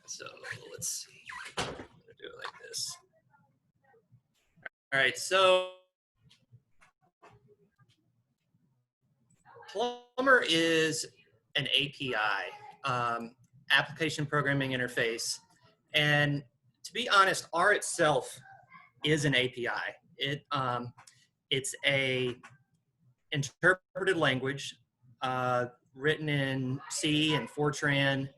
So let's see. I'm going to do it like this. All right, so Plumber is an API, application programming interface. And to be honest, R itself is an API. It's a interpreted language written in C and Fortran.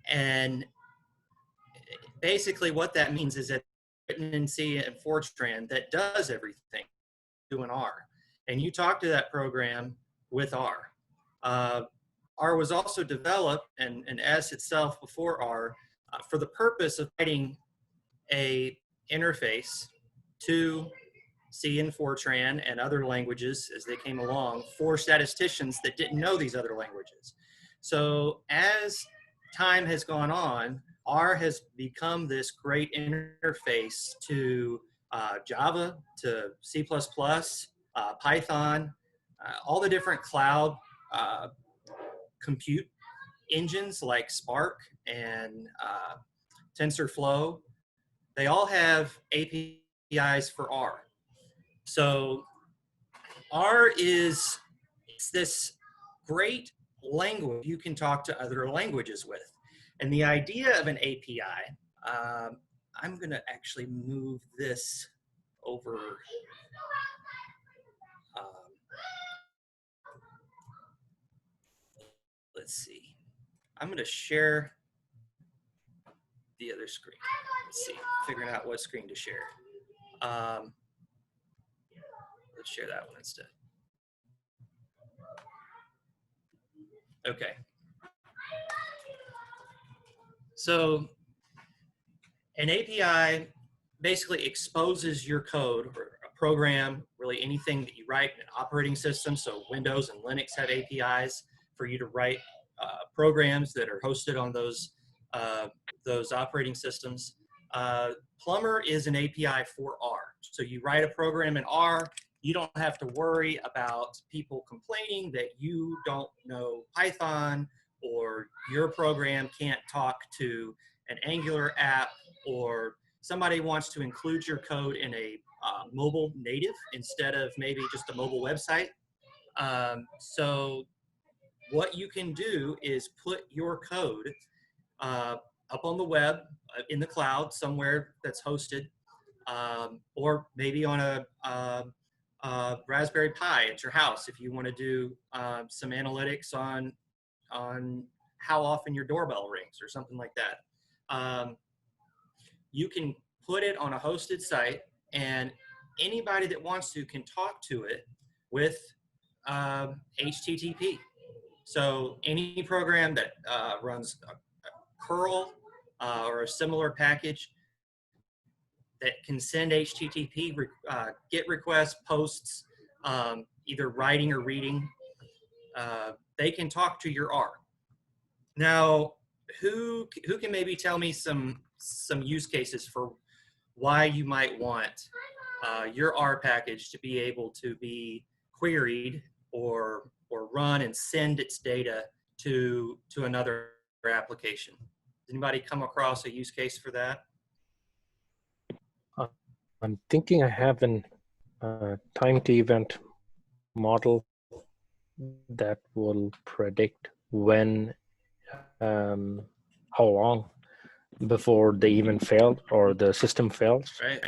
And basically what that means is that written in C and Fortran that does everything to an R. And you talk to that program with R. R was also developed, and S itself before R, for the purpose of writing a interface to C and Fortran and other languages as they came along for statisticians that didn't know these other languages. So as time has gone on, R has become this great interface to Java, to C++, Python, all the different cloud compute engines like Spark and TensorFlow. They all have APIs for R. So R is this great language you can talk to other languages with. And the idea of an API, I'm going to actually move this over. Let's see. I'm going to share the other screen. Let's see, figuring out what screen to share. Let's share that one instead. Okay. So an API basically exposes your code or a program, really anything that you write in an operating system. So Windows and Linux have APIs for you to write programs that are hosted on those operating systems. Plumber is an API for R. So you write a program in R, you don't have to worry about people complaining that you don't know Python or your program can't talk to an Angular app, or somebody wants to include your code in a mobile native instead of maybe just a mobile website. So what you can do is put your code up on the web, in the cloud, somewhere that's hosted, or maybe on a Raspberry Pi at your house if you want to do some analytics on how often your doorbell rings or something like that. You can put it on a hosted site, and anybody that wants to can talk to it with HTTP. So any program that runs a curl or a similar package that can send HTTP GET requests, posts, either writing or reading, they can talk to your R. Now, who can maybe tell me some use cases for why you might want your R package to be able to be queried or run and send its data to another application? Does anybody come across a use case for that? I'm thinking I have an time to event model that will predict when, how long before the event failed or the system fails. Right.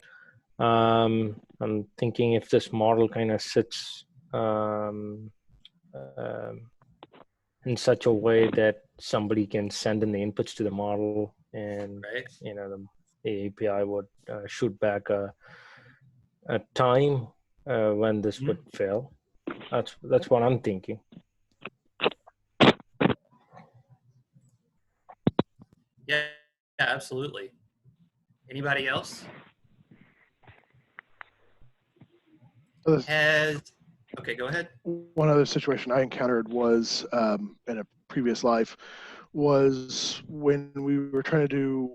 I'm thinking if this model kind of sits in such a way that somebody can send in the inputs to the model, and right. you know the API would shoot back a time when this would fail. That's what I'm thinking. Yeah, absolutely. Anybody else? Okay, go ahead. One other situation I encountered was in a previous life was when we were trying to do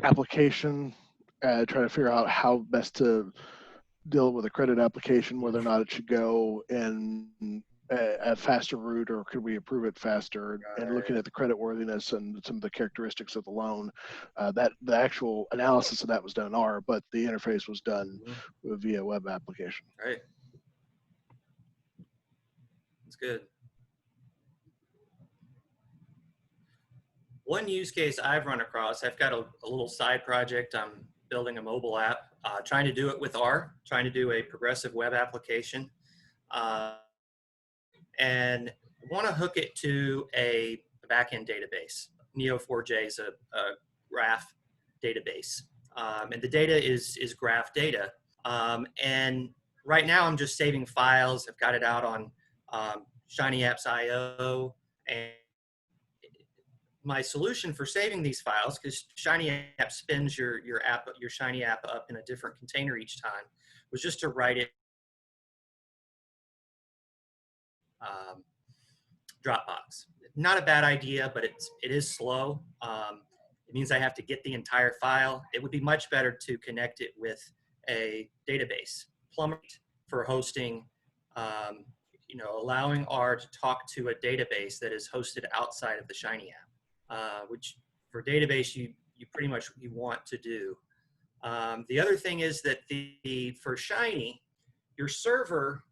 application, trying to figure out how best to deal with a credit application, whether or not it should go in a faster route, or could we approve it faster? And looking at the credit worthiness and some of the characteristics of the loan, that the actual analysis of that was done in R, but the interface was done via web application. Right. That's good. One use case I've run across, I've got a little side project. I'm building a mobile app, trying to do it with R, trying to do a progressive web application. And want to hook it to a backend database. Neo4j is a graph database. And the data is graph data. And right now I'm just saving files. I've got it out on Shiny Apps IO. And my solution for saving these files, because Shiny App spins your Shiny app up in a different container each time, was just to write it Dropbox. Not a bad idea, but it is slow. It means I have to get the entire file. It would be much better to connect it with a database. Plumber for hosting, allowing R to talk to a database that is hosted outside of the Shiny app, which for database you pretty much you want to do. The other thing is that for Shiny, your server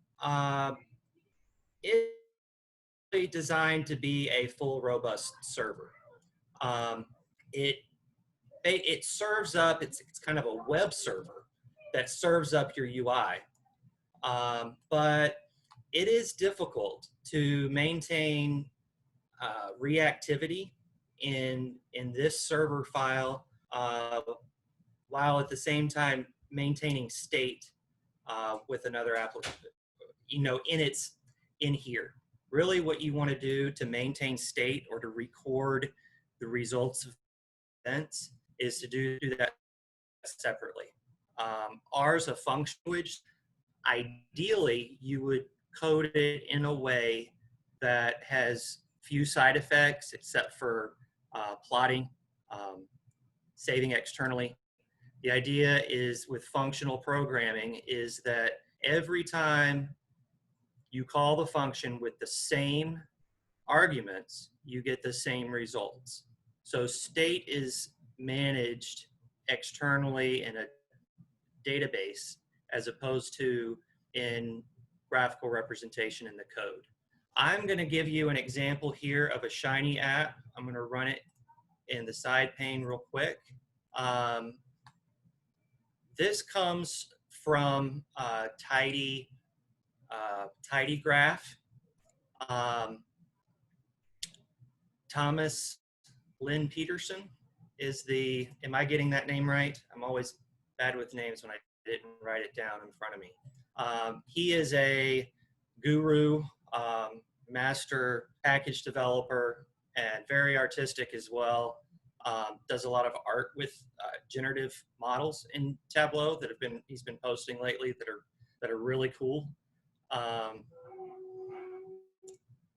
is designed to be a full robust server. It serves up, it's kind of a web server that serves up your UI. But it is difficult to maintain reactivity in this server file while at the same time maintaining state with another application, in here. Really what you want to do to maintain state or to record the results of events is to do that separately. R is a function language. Ideally, you would code it in a way that has few side effects except for plotting, saving externally. The idea is with functional programming is that every time you call the function with the same arguments, you get the same results. So state is managed externally in a database as opposed to in graphical representation in the code. I'm going to give you an example here of a Shiny app. I'm going to run it in the side pane real quick. This comes from Tidy Graph. Thomas Lynn Peterson is am I getting that name right? I'm always bad with names when I didn't write it down in front of me. He is a guru, master package developer, and very artistic as well. Does a lot of art with generative models in Tableau that he's been posting lately that are really cool.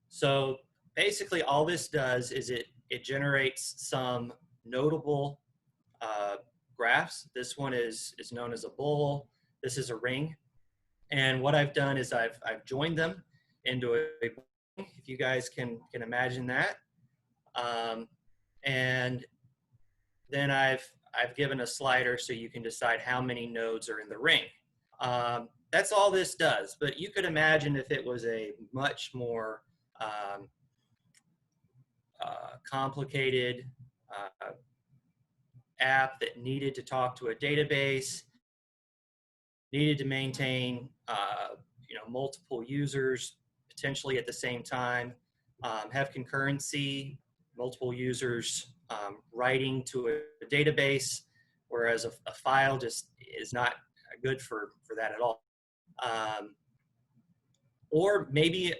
So basically all this does is it generates some notable graphs. This one is known as a bull. This is a ring. And what I've done is I've joined them into a bull, if you guys can imagine that. And then I've given a slider so you can decide how many nodes are in the ring. That's all this does, but you could imagine if it was a much more complicated app that needed to talk to a database, needed to maintain multiple users potentially at the same time, have concurrency, multiple users writing to a database, whereas a file just is not good for that at all. Or maybe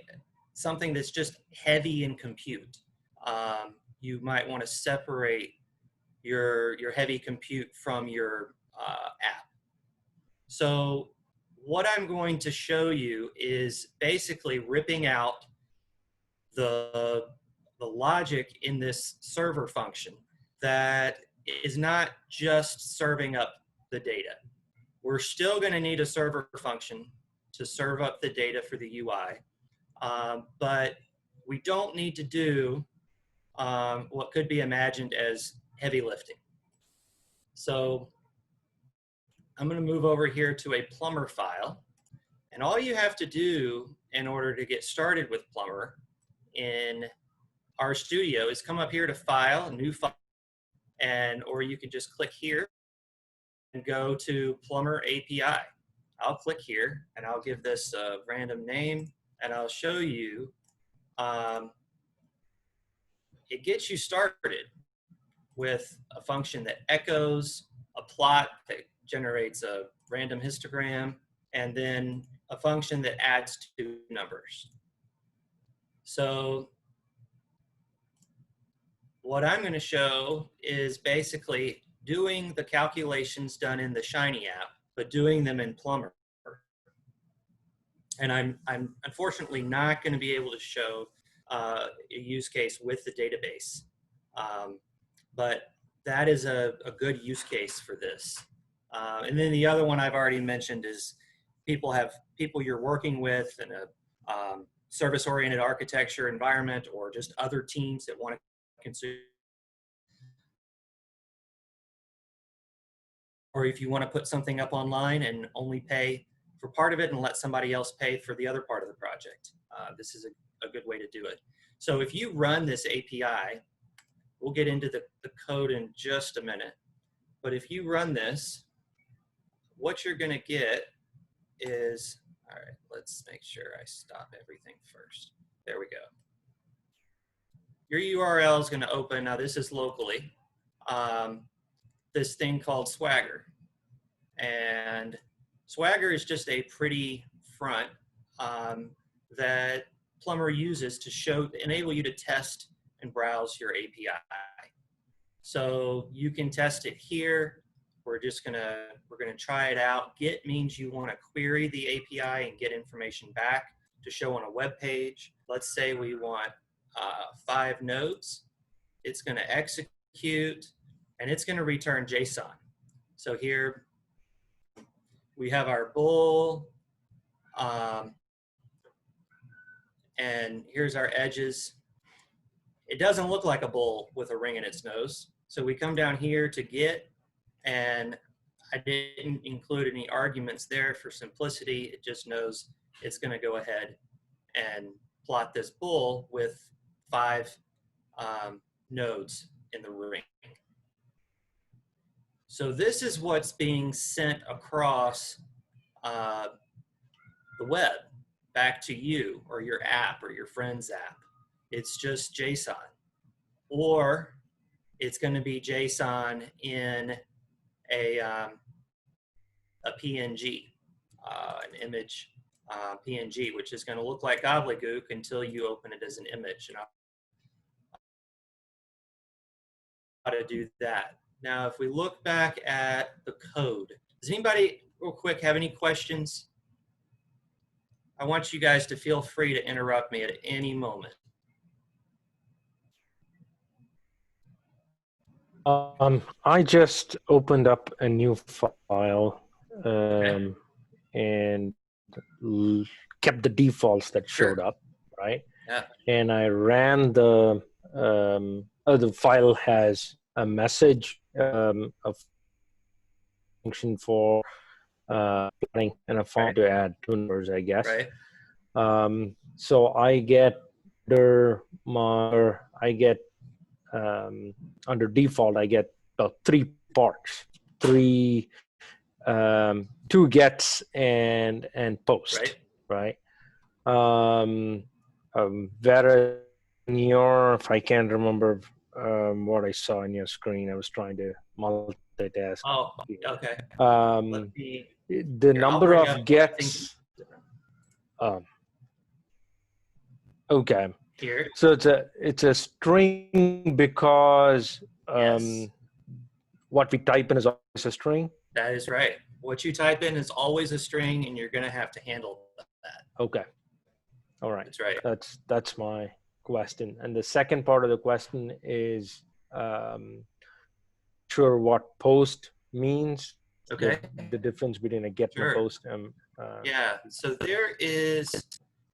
something that's just heavy in compute. You might want to separate your heavy compute from your app. So what I'm going to show you is basically ripping out the logic in this server function that is not just serving up the data. We're still going to need a server function to serve up the data for the UI. but we don't need to do what could be imagined as heavy lifting. So I'm going to move over here to a Plumber file. And all you have to do in order to get started with Plumber in RStudio is come up here to File, New File, or you can just click here and go to Plumber API. I'll click here and I'll give this a random name and I'll show you. It gets you started with a function that echoes a plot that generates a random histogram, and then a function that adds two numbers. So what I'm going to show is basically doing the calculations done in the Shiny app, but doing them in Plumber. And I'm unfortunately not going to be able to show a use case with the database. But that is a good use case for this. And then the other one I've already mentioned is people you're working with in a service-oriented architecture environment, or just other teams that want to consume. Or if you want to put something up online and only pay for part of it and let somebody else pay for the other part of the project. This is a good way to do it. So if you run this API, we'll get into the code in just a minute. But if you run this, what you're going to get is, all right, let's make sure I stop everything first. There we go. Your URL is going to open, now this is locally, this thing called Swagger. And Swagger is just a pretty front that Plumber uses to enable you to test and browse your API. So you can test it here. We're gonna try it out. Get means you want to query the API and get information back to show on a web page. Let's say we want 5 nodes. It's going to execute and it's going to return JSON. So here we have our bool, and here's our edges. It doesn't look like a bowl with a ring in its nose. So we come down here to get, and I didn't include any arguments there for simplicity. It just knows it's going to go ahead and plot this bowl with 5 nodes in the ring. So this is what's being sent across the web back to you or your app or your friend's app. It's just JSON, or it's going to be JSON in a PNG, an image PNG, which is going to look like gobbledygook until you open it as an image. And how to do that. Now, if we look back at the code, does anybody, real quick, have any questions? I want you guys to feel free to interrupt me at any moment. I just opened up a new file and kept the defaults that showed up, right? Yeah. And I ran the file has a message, a function for plotting, and a function to add 2 numbers, I guess. Right. So I get under default, I get 3 parts, 2 gets and post, right? Whereas in your, if I can't remember what I saw on your screen, I was trying to multitask. Oh, okay. The number of gets. Okay. Here. So it's a string because Yes. What we type in is always a string. That is right. What you type in is always a string, and you're going to have to handle that. Okay. All right. That's right. That's my question. And the second part of the question is sure what post means. Okay. The difference between a get and a post. Yeah. So there's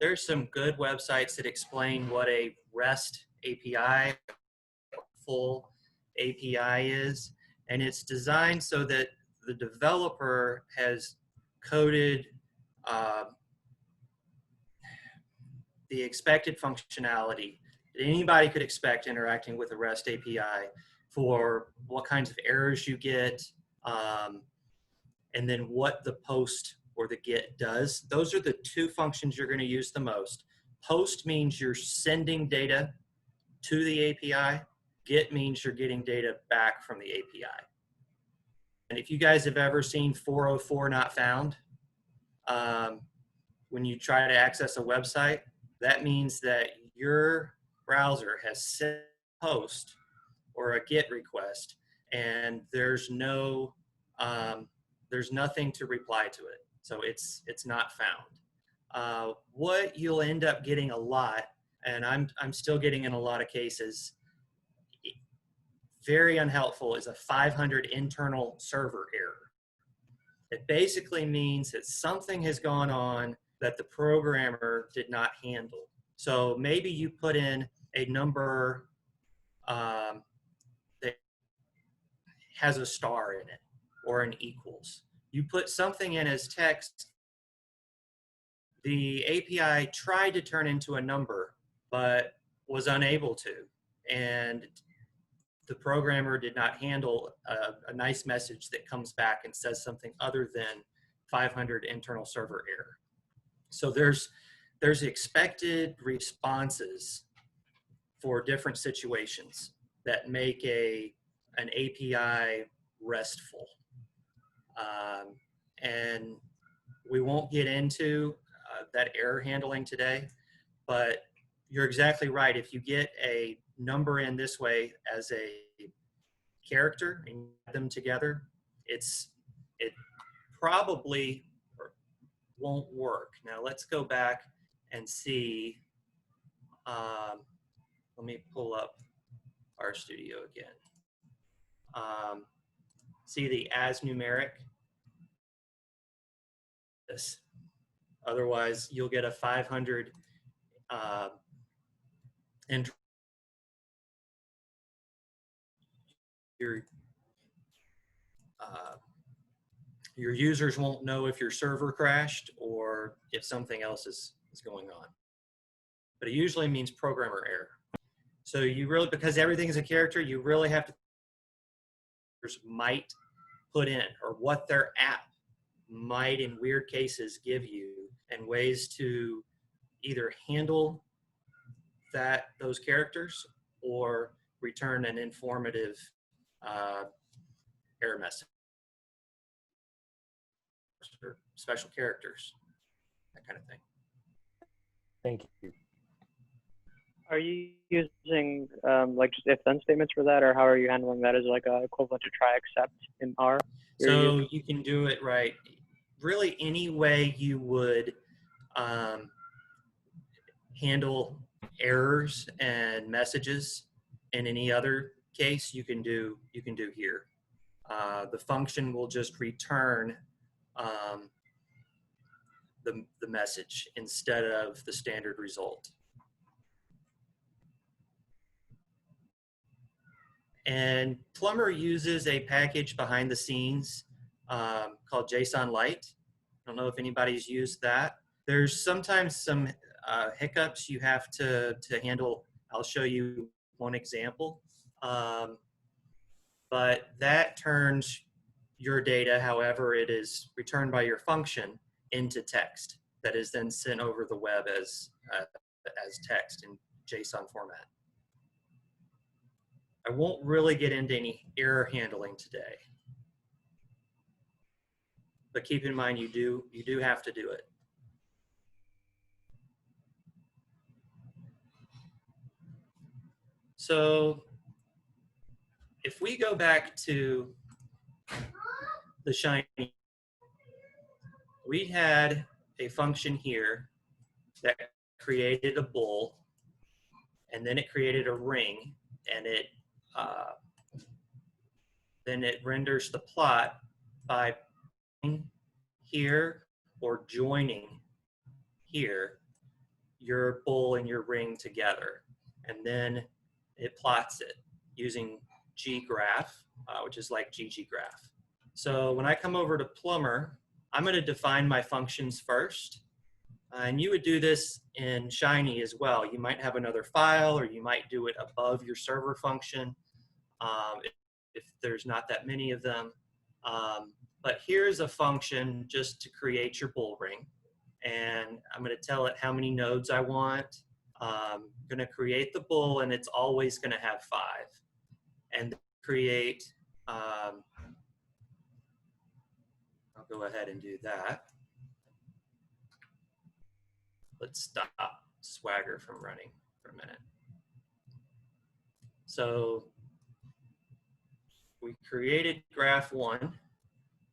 there's some good websites that explain what a REST API, full API is, and it's designed so that the developer has coded the expected functionality that anybody could expect interacting with a REST API for what kinds of errors you get, and then what the post or the get does. Those are the two functions you're going to use the most. Post means you're sending data to the API. Get means you're getting data back from the API. And if you guys have ever seen 404 not found, when you try to access a website, that means that your browser has sent a post or a GET request, and there's nothing to reply to it. So it's not found. What you'll end up getting a lot, and I'm still getting in a lot of cases, very unhelpful, is a 500 internal server error. It basically means that something has gone on that the programmer did not handle. So maybe you put in a number that has a star in it or an equals. You put something in as text, the API tried to turn into a number, but was unable to. And the programmer did not handle a nice message that comes back and says something other than 500 internal server error. So there's expected responses for different situations that make an API RESTful. And we won't get into that error handling today, but you're exactly right. If you get a number in this way as a character and add them together, it probably won't work. Now let's go back and see. Let me pull up RStudio again. See the as numeric? This. Otherwise, you'll get a 500 and your users won't know if your server crashed or if something else is going on. But it usually means programmer error. So you really, because everything is a character, you really have to might put in, or what their app might in weird cases give you, and ways to either handle those characters or return an informative error message or special characters, that kind of thing. Thank you. Are you using like just if-then statements for that, or how are you handling that? Is it like equivalent to try except in R? So you can do it right. Really, any way you would handle errors and messages in any other case, you can do here. The function will just return the message instead of the standard result. And Plumber uses a package behind the scenes called JSON Lite. I don't know if anybody's used that. There's sometimes some hiccups you have to handle. I'll show you one example. But that turns your data, however it is returned by your function, into text that is then sent over the web as text in JSON format. I won't really get into any error handling today, but keep in mind you do have to do it. So if we go back to the Shiny, we had a function here that created a bull, and then it created a ring, and then it renders the plot by here or joining here, your bull and your ring together. And then it plots it using ggraph, which is like gggraph. So when I come over to Plumber, I'm going to define my functions first. And you would do this in Shiny as well. You might have another file, or you might do it above your server function if there's not that many of them. But here's a function just to create your bull ring. And I'm going to tell it how many nodes I want. I'm going to create the bull, and it's always going to have 5. And create, I'll go ahead and do that. Let's stop Swagger from running for a minute. So we created graph 1,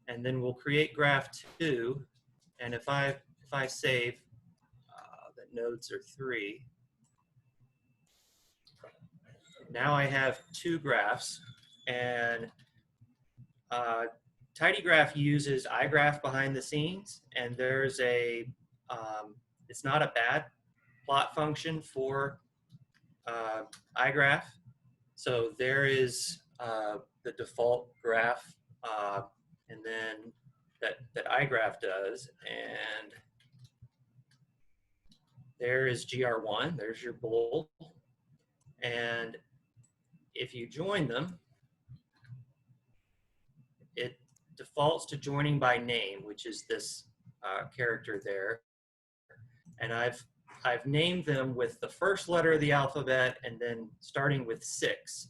and then we'll create graph 2. And if I save that nodes are 3, now I have 2 graphs. And tidygraph uses iGraph behind the scenes, and there's a it's not a bad plot function for iGraph. So there is the default graph, and then that iGraph does, and there is GR1. There's your bull, and if you join them, it defaults to joining by name, which is this character there. And I've named them with the first letter of the alphabet and then starting with 6.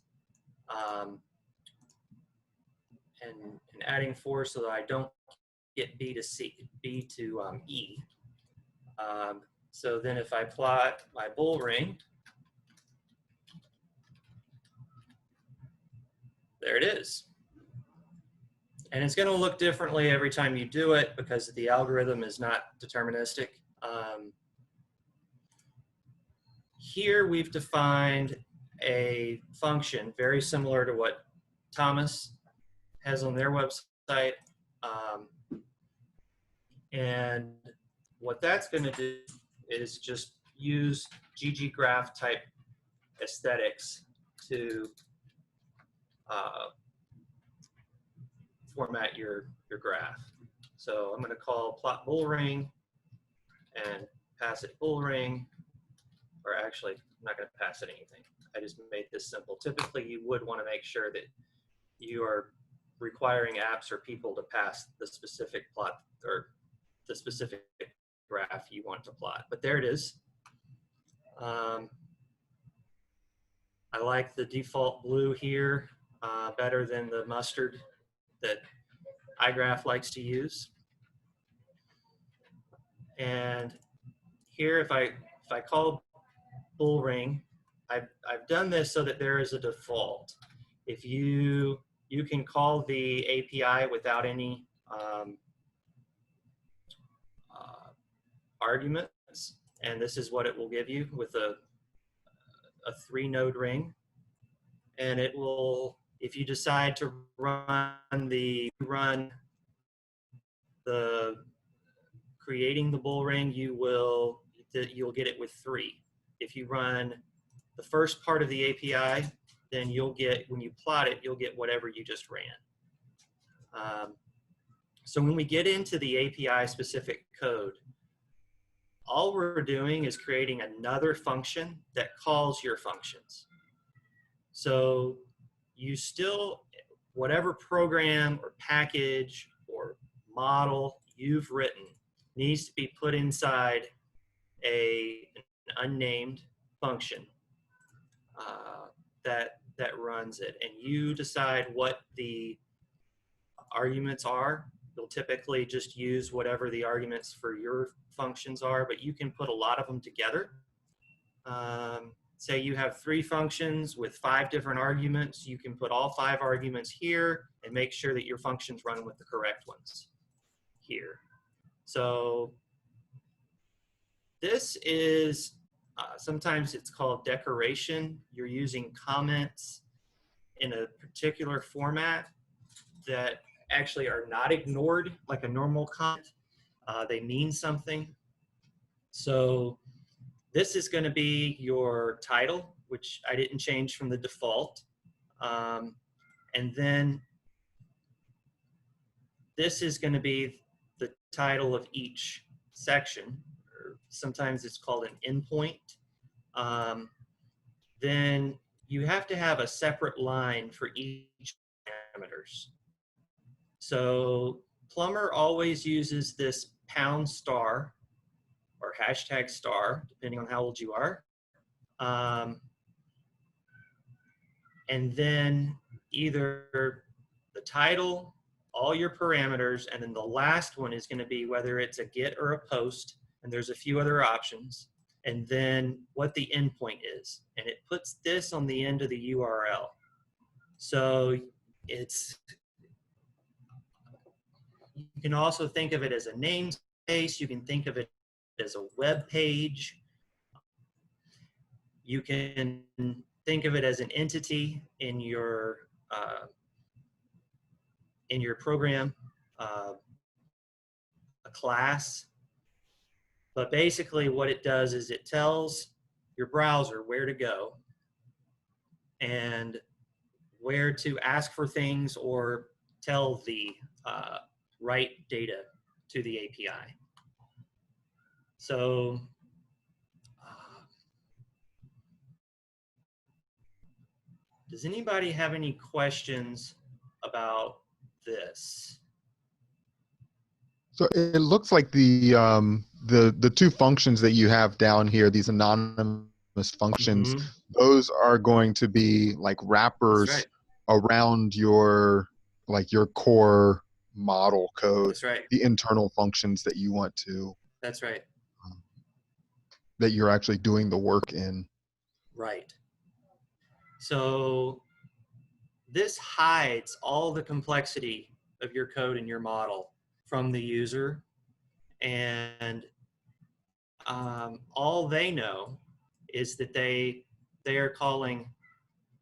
And adding 4 so that I don't get B to E. So then if I plot my bull ring, there it is. And it's going to look differently every time you do it because the algorithm is not deterministic. Here we've defined a function very similar to what Thomas has on their website. And what that's going to do is just use gggraph type aesthetics to format your graph. So I'm going to call plot bull ring and pass it bull ring, or actually I'm not going to pass it anything. I just made this simple. Typically you would want to make sure that you are requiring apps or people to pass the specific plot or the specific graph you want to plot. But there it is. I like the default blue here better than the mustard that iGraph likes to use. And here, if I call bull ring, I've done this so that there is a default. If you can call the API without any arguments, and this is what it will give you with a 3-node ring. And it will, if you decide to run the creating the bull ring, you'll get it with 3. If you run the first part of the API, then you'll get, when you plot it, you'll get whatever you just ran. So when we get into the API specific code, all we're doing is creating another function that calls your functions. So you still, whatever program or package or model you've written needs to be put inside an unnamed function that runs it. And you decide what the arguments are. You'll typically just use whatever the arguments for your functions are, but you can put a lot of them together. Say you have 3 functions with 5 different arguments. You can put all 5 arguments here and make sure that your functions run with the correct ones here. So this is, sometimes it's called decoration. You're using comments in a particular format that actually are not ignored like a normal comment. They mean something. So this is going to be your title, which I didn't change from the default. And then this is going to be the title of each section, or sometimes it's called an endpoint. Then you have to have a separate line for each parameters. So Plumber always uses this # or #*, depending on how old you are. And then either the title, all your parameters, and then the last one is going to be whether it's a get or a post, and there's a few other options, and then what the endpoint is. And it puts this on the end of the URL. So it's, you can also think of it as a namespace. You can think of it as a web page. You can think of it as an entity in your program, a class. But basically what it does is it tells your browser where to go and where to ask for things or tell the write data to the API. So does anybody have any questions about this? So it looks like the two functions that you have down here, these anonymous functions, those are going to be like wrappers That's right. around your core model code. That's right. The internal functions that you want to. That's right. That you're actually doing the work in. Right. So this hides all the complexity of your code and your model from the user, and all they know is that they are calling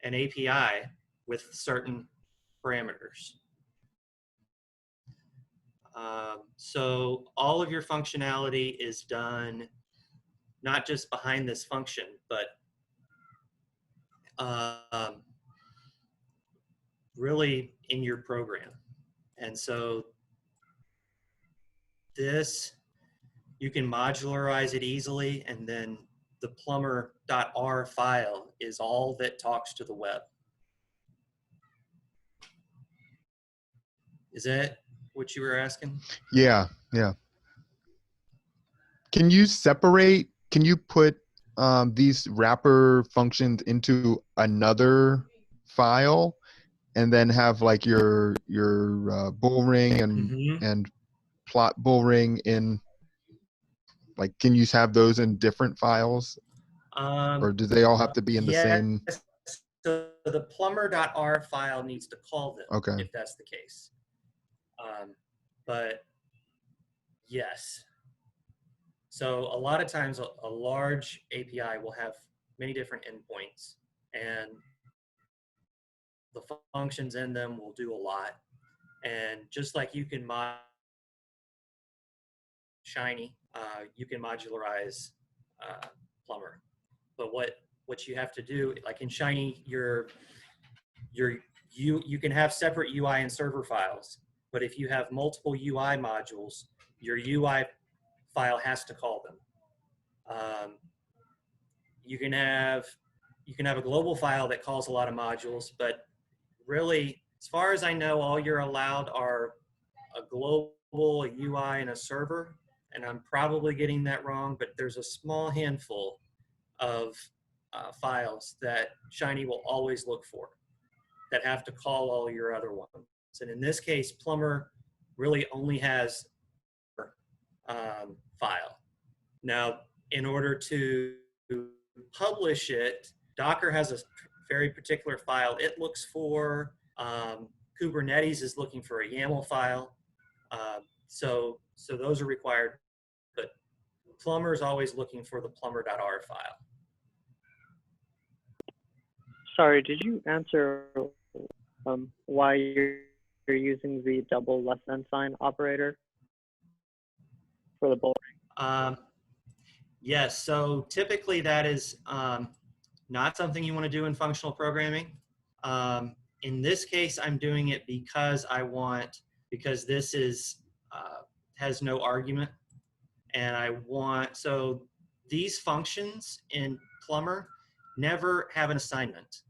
an API with certain parameters. So all of your functionality is done not just behind this function, but really in your program. And so this, you can modularize it easily, and then the plumber.r file is all that talks to the web. Is that what you were asking? Yeah, yeah. Can you put these wrapper functions into another file and then have like your bull ring and plot bull ring in, like, can you have those in different files? Or do they all have to be in the same? So the plumber.r file needs to call them, Okay. if that's the case. But yes. So a lot of times a large API will have many different endpoints, and the functions in them will do a lot. And just like you can mod Shiny, you can modularize Plumber. But what you have to do, like in Shiny, you can have separate UI and server files. But if you have multiple UI modules, your UI file has to call them. You can have a global file that calls a lot of modules, but really, as far as I know, all you're allowed are a global, a UI, and a server. And I'm probably getting that wrong, but there's a small handful of files that Shiny will always look for that have to call all your other ones. And in this case, Plumber really only has file. Now, in order to publish it, Docker has a very particular file it looks for. Kubernetes is looking for a YAML file. So those are required, but Plumber is always looking for the plumber.r file. Sorry, did you answer why you're using the double @ sign operator for the bulk? Yes, so typically that is not something you want to do in functional programming. In this case, I'm doing it because because this is, has no argument. And so these functions in Plumber never have an assignment.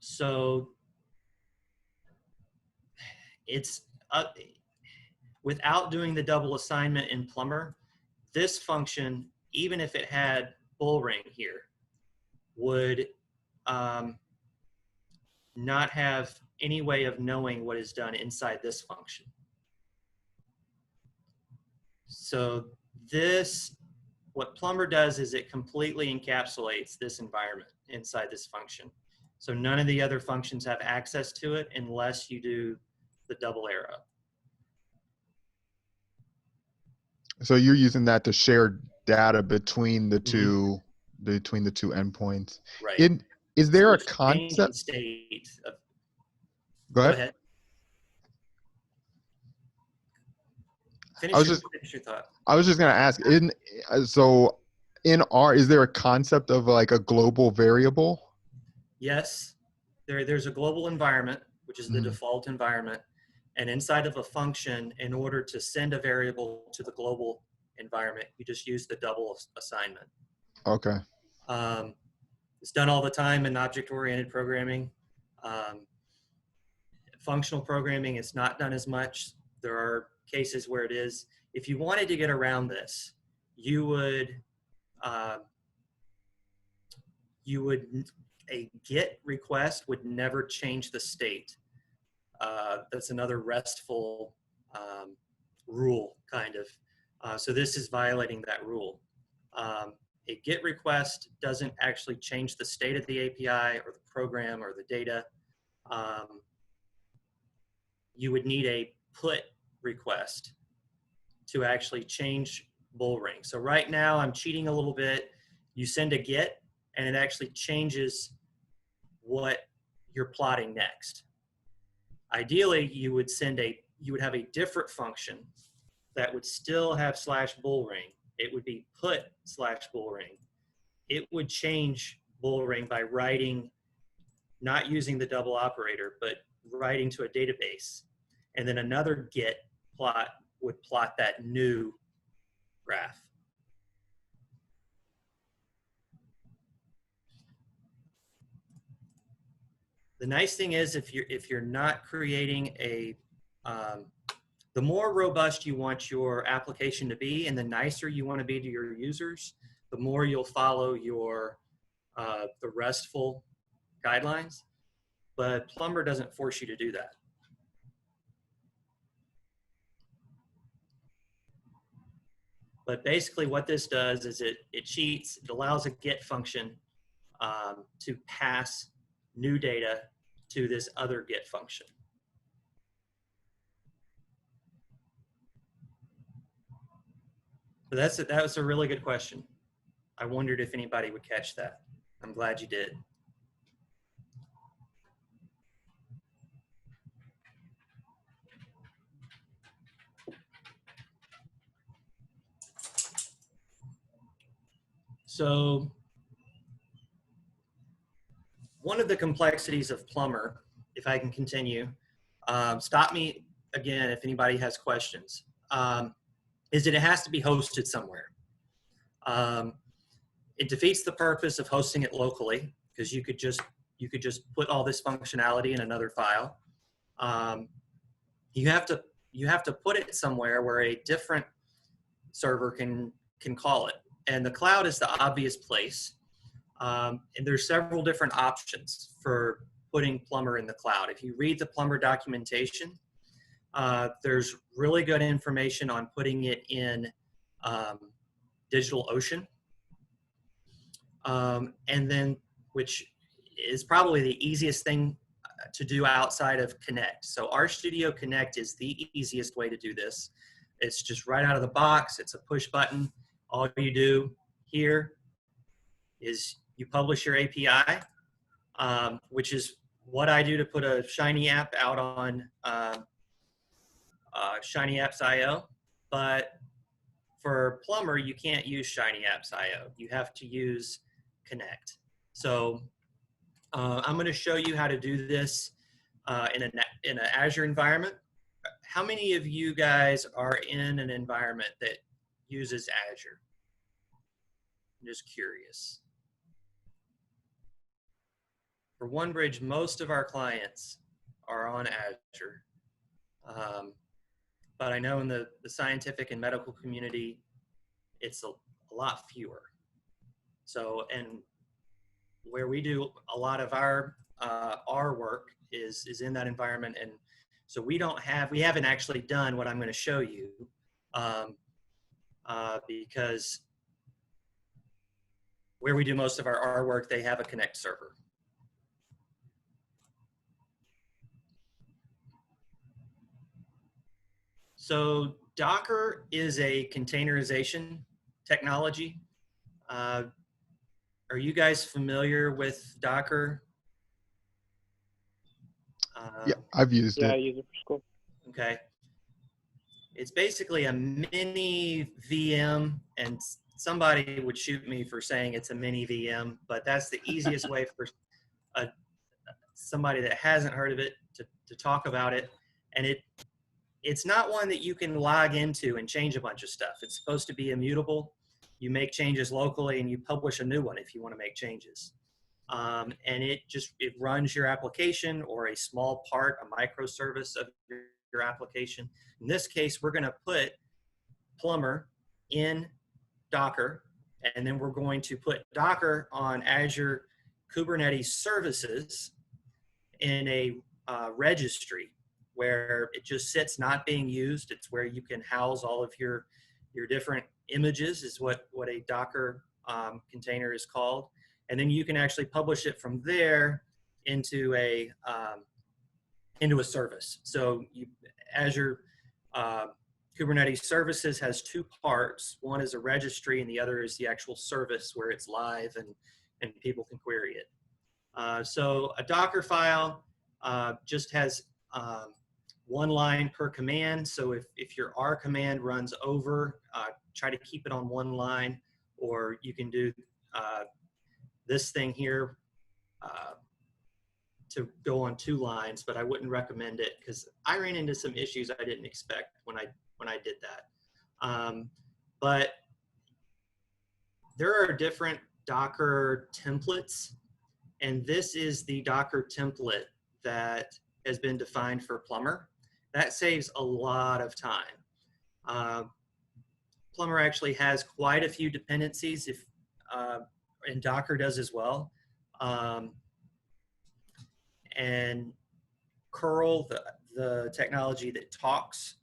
So it's, without doing the double assignment in Plumber, this function, even if it had bull ring here, would not have any way of knowing what is done inside this function. So what Plumber does is it completely encapsulates this environment inside this function. So none of the other functions have access to it unless you do the double arrow. So you're using that to share data between the two endpoints. Right. Is there a it's changing concept? State of, Go go ahead. ahead. I was Finish your thought. just gonna ask. In R, is there a concept of like a global variable? Yes, there's a global environment, which is the default environment. And inside of a function, in order to send a variable to the global environment, you just use the double assignment. Okay. It's done all the time in object-oriented programming. Functional programming, it's not done as much. There are cases where it is. If you wanted to get around this, you would a GET request would never change the state. That's another RESTful rule, kind of. So this is violating that rule. A GET request doesn't actually change the state of the API or the program or the data. You would need a PUT request to actually change bull ring. So right now I'm cheating a little bit. You send a GET and it actually changes what you're plotting next. Ideally, you would have a different function that would still have /bull ring. It would be put/bull ring. It would change bull ring by writing, not using the double operator, but writing to a database. And then another GET plot would plot that new graph. The nice thing is if you're not creating the more robust you want your application to be and the nicer you want to be to your users, the more you'll follow the RESTful guidelines. But Plumber doesn't force you to do that. But basically what this does is it cheats. It allows a GET function to pass new data to this other GET function. So that was a really good question. I wondered if anybody would catch that. I'm glad you did. So one of the complexities of Plumber, if I can continue, stop me again if anybody has questions, is that it has to be hosted somewhere. It defeats the purpose of hosting it locally because you could just put all this functionality in another file. You have to put it somewhere where a different server can call it, and the cloud is the obvious place. And there's several different options for putting Plumber in the cloud. If you read the Plumber documentation, there's really good information on putting it in DigitalOcean, and then which is probably the easiest thing to do outside of Connect. So RStudio Connect is the easiest way to do this. It's just right out of the box. It's a push button. All you do here is you publish your API, which is what I do to put a Shiny app out on Shiny Apps.io. but for Plumber, you can't use Shiny Apps IO. You have to use Connect. So I'm going to show you how to do this in an Azure environment. How many of you guys are in an environment that uses Azure? I'm just curious. For OneBridge, most of our clients are on Azure. But I know in the scientific and medical community, it's a lot fewer. So, and where we do a lot of our work is in that environment. And so we haven't actually done what I'm going to show you because where we do most of our work, they have a Connect server. So Docker is a containerization technology. Are you guys familiar with Docker? Yeah, I've used Yeah, I it. use it for school. Okay. It's basically a mini VM, and somebody would shoot me for saying it's a mini VM, but that's the easiest way for somebody that hasn't heard of it to talk about it. And it's not one that you can log into and change a bunch of stuff. It's supposed to be immutable. You make changes locally and you publish a new one if you want to make changes. And it runs your application or a small part, a microservice of your application. In this case, we're going to put Plumber in Docker, and then we're going to put Docker on Azure Kubernetes services in a registry where it just sits not being used. It's where you can house all of your different images is what a Docker container is called. And then you can actually publish it from there into a service. So Azure Kubernetes services has two parts. One is a registry and the other is the actual service where it's live and people can query it. So a Docker file just has one line per command. So if your R command runs over, try to keep it on one line, or you can do this thing here to go on 2 lines, but I wouldn't recommend it because I ran into some issues I didn't expect when I did that. But there are different Docker templates, and this is the Docker template that has been defined for Plumber. That saves a lot of time. Plumber actually has quite a few dependencies, and Docker does as well. And curl, the technology that talks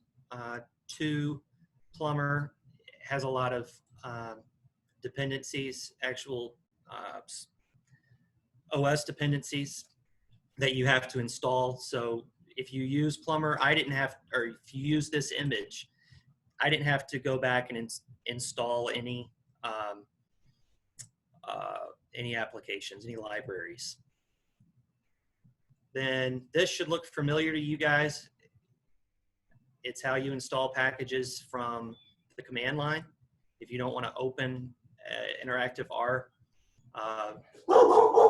to Plumber, has a lot of dependencies, actual OS dependencies that you have to install. So if you use Plumber, or if you use this image, I didn't have to go back and install any applications, any libraries. Then this should look familiar to you guys. It's how you install packages from the command line if you don't want to open interactive R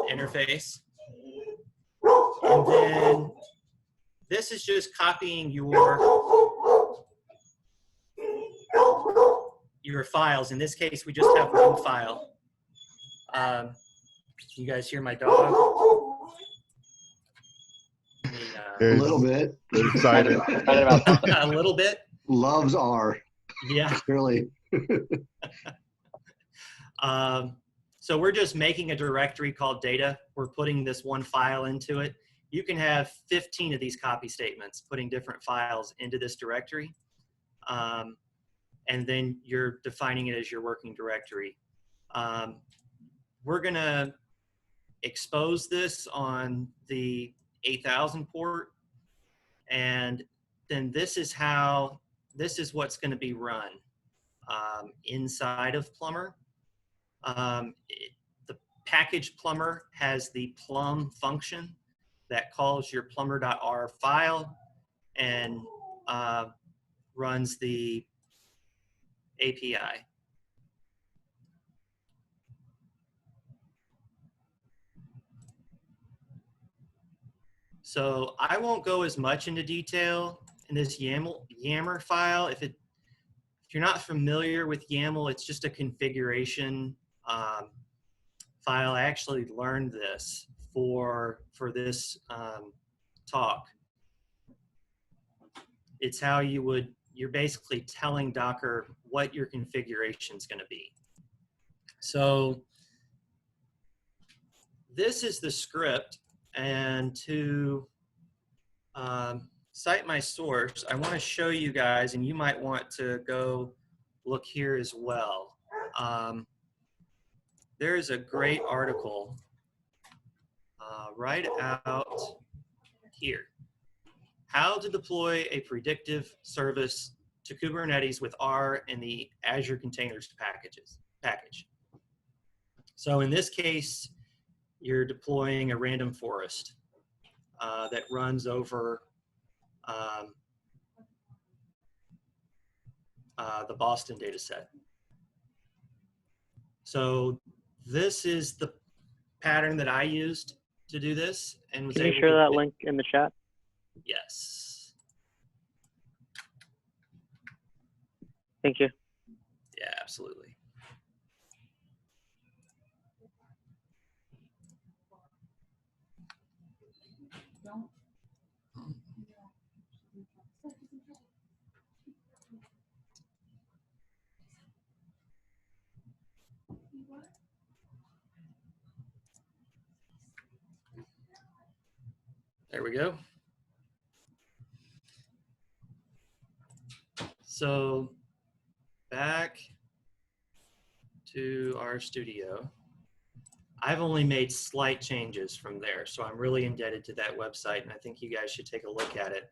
interface. And then this is just copying your files. In this case, we just have one file. You guys hear my dog? A little bit. Excited. A little bit? Loves R. Yeah. Really. So we're just making a directory called data. We're putting this one file into it. You can have 15 of these copy statements, putting different files into this directory. And then you're defining it as your working directory. We're going to expose this on the 8000 port. And then this is what's going to be run inside of Plumber. The package Plumber has the plum function that calls your plumber.r file and runs the API. So I won't go as much into detail in this YAML file. If you're not familiar with YAML, it's just a configuration file. I actually learned this for this talk. It's how you're basically telling Docker what your configuration is going to be. So this is the script, and to cite my source, I want to show you guys, and you might want to go look here as well. There is a great article right out here. How to deploy a predictive service to Kubernetes with R and the Azure Containers package. So in this case, you're deploying a random forest that runs over the Boston data set. So this is the pattern that I used to do this, and was Can you able share to that link in the chat? Yes. Thank you. Yeah, absolutely. There we go. So back to our studio. I've only made slight changes from there, so I'm really indebted to that website, and I think you guys should take a look at it.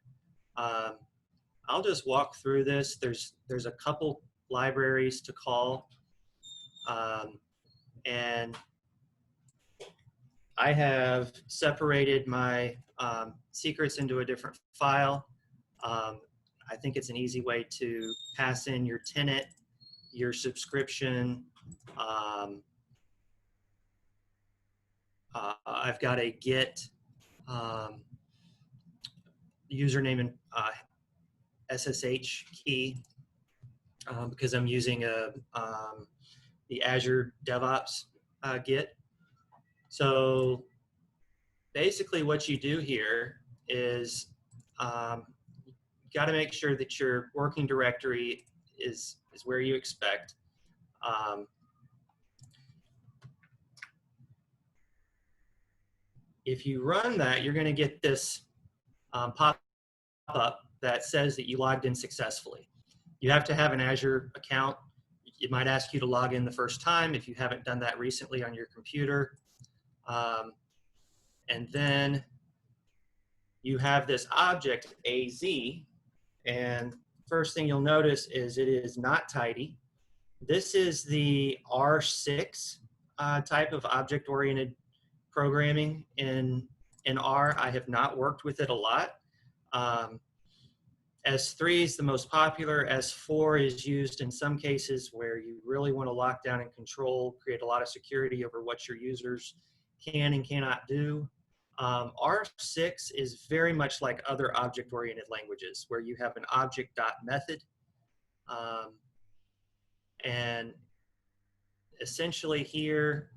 I'll just walk through this. There's a couple libraries to call, and I have separated my secrets into a different file. I think it's an easy way to pass in your tenant, your subscription. I've got a Git username and SSH key because I'm using the Azure DevOps Git. So basically what you do here is you got to make sure that your working directory is where you expect. If you run that, you're going to get this pop-up that says that you logged in successfully. You have to have an Azure account. It might ask you to log in the first time if you haven't done that recently on your computer. And then you have this object, AZ, and first thing you'll notice is it is not tidy. This is the R6 type of object-oriented programming in R. I have not worked with it a lot. S3 is the most popular. S4 is used in some cases where you really want to lock down and control, create a lot of security over what your users can and cannot do. R6 is very much like other object-oriented languages where you have an object.method. And essentially here,